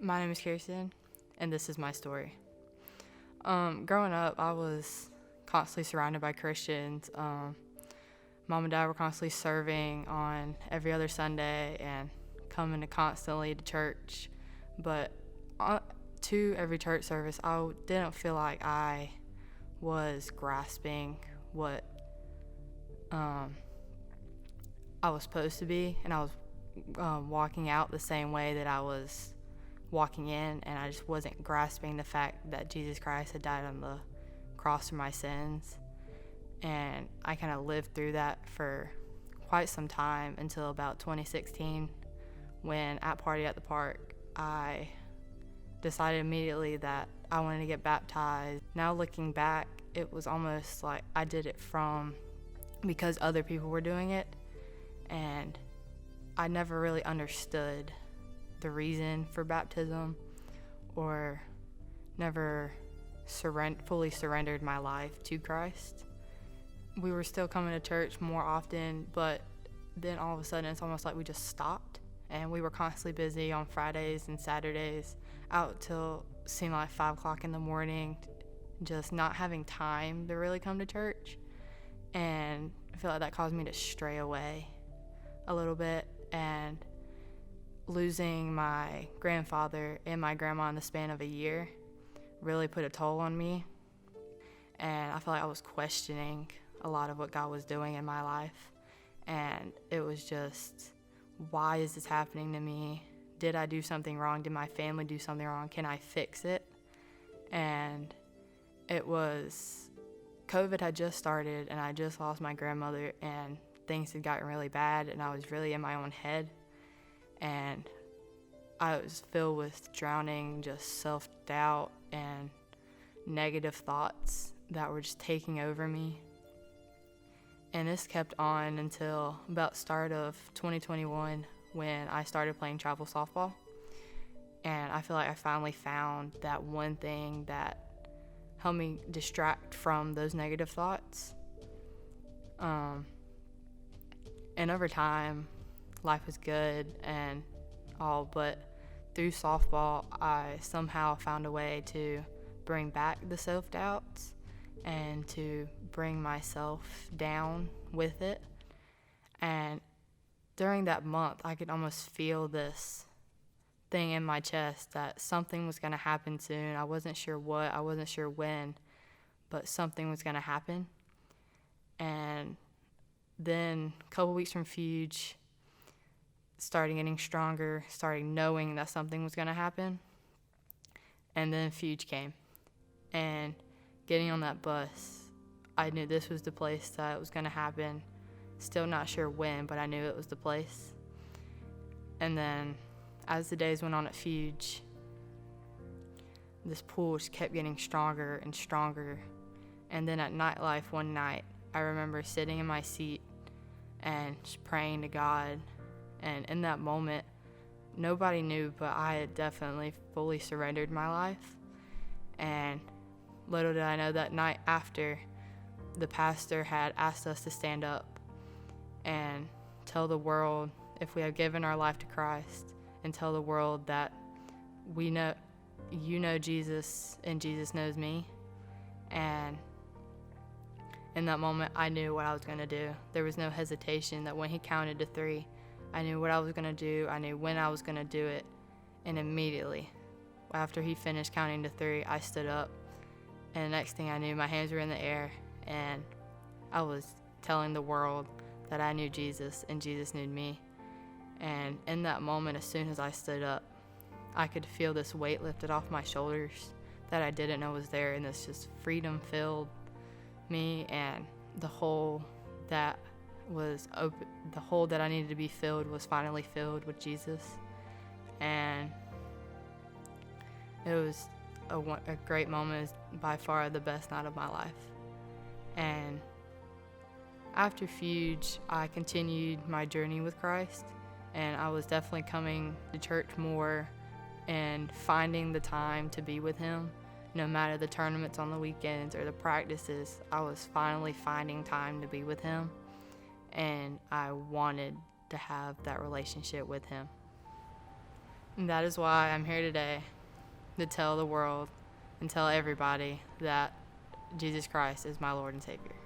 My name is Kierston, and this is my story. Growing up, I was constantly surrounded by Christians. Mom and Dad were constantly serving on every other Sunday and coming constantly to church. But to every church service, I didn't feel like I was grasping what I was supposed to be, and I was walking out the same way that I was walking in, and I just wasn't grasping the fact that Jesus Christ had died on the cross for my sins. And I kind of lived through that for quite some time until about 2016, when at Party at the Park, I decided immediately that I wanted to get baptized. Now looking back, it was almost like I did it because other people were doing it, and I never really understood the reason for baptism, or never fully surrendered my life to Christ. We were still coming to church more often, but then all of a sudden it's almost like we just stopped, and we were constantly busy on Fridays and Saturdays, out till seemed like 5 o'clock in the morning, just not having time to really come to church. And I feel like that caused me to stray away a little bit, and losing my grandfather and my grandma in the span of a year really put a toll on me. And I felt like I was questioning a lot of what God was doing in my life. And it was just, why is this happening to me? Did I do something wrong? Did my family do something wrong? Can I fix it? And it was, COVID had just started, and I just lost my grandmother, and things had gotten really bad, and I was really in my own head. And I was filled with drowning, just self-doubt and negative thoughts that were just taking over me. And this kept on until about start of 2021, when I started playing travel softball. And I feel like I finally found that one thing that helped me distract from those negative thoughts. And over time, life was good and all, but through softball, I somehow found a way to bring back the self-doubts and to bring myself down with it. And during that month, I could almost feel this thing in my chest that something was going to happen soon. I wasn't sure what, I wasn't sure when, but something was going to happen. And then a couple weeks from Fuge, started getting stronger, started knowing that something was going to happen. And then Fuge came. And getting on that bus, I knew this was the place that it was going to happen. Still not sure when, but I knew it was the place. And then as the days went on at Fuge, this pull just kept getting stronger and stronger. And then at nightlife one night, I remember sitting in my seat and just praying to God. And in that moment, nobody knew, but I had definitely fully surrendered my life. And little did I know, that night after, the pastor had asked us to stand up and tell the world if we have given our life to Christ, and tell the world that we know, you know Jesus and Jesus knows me. And in that moment, I knew what I was going to do. There was no hesitation, that when he counted to 3, I knew what I was going to do. I knew when I was going to do it. And immediately, after he finished counting to 3, I stood up. And the next thing I knew, my hands were in the air, and I was telling the world that I knew Jesus and Jesus knew me. And in that moment, as soon as I stood up, I could feel this weight lifted off my shoulders that I didn't know was there, and this just freedom filled me, and the hole that was open, the hole that I needed to be filled was finally filled with Jesus. And it was a great moment. It was by far the best night of my life. And after Fuge, I continued my journey with Christ, and I was definitely coming to church more and finding the time to be with him. No matter the tournaments on the weekends or the practices, I was finally finding time to be with him, and I wanted to have that relationship with him. And that is why I'm here today, to tell the world and tell everybody that Jesus Christ is my Lord and Savior.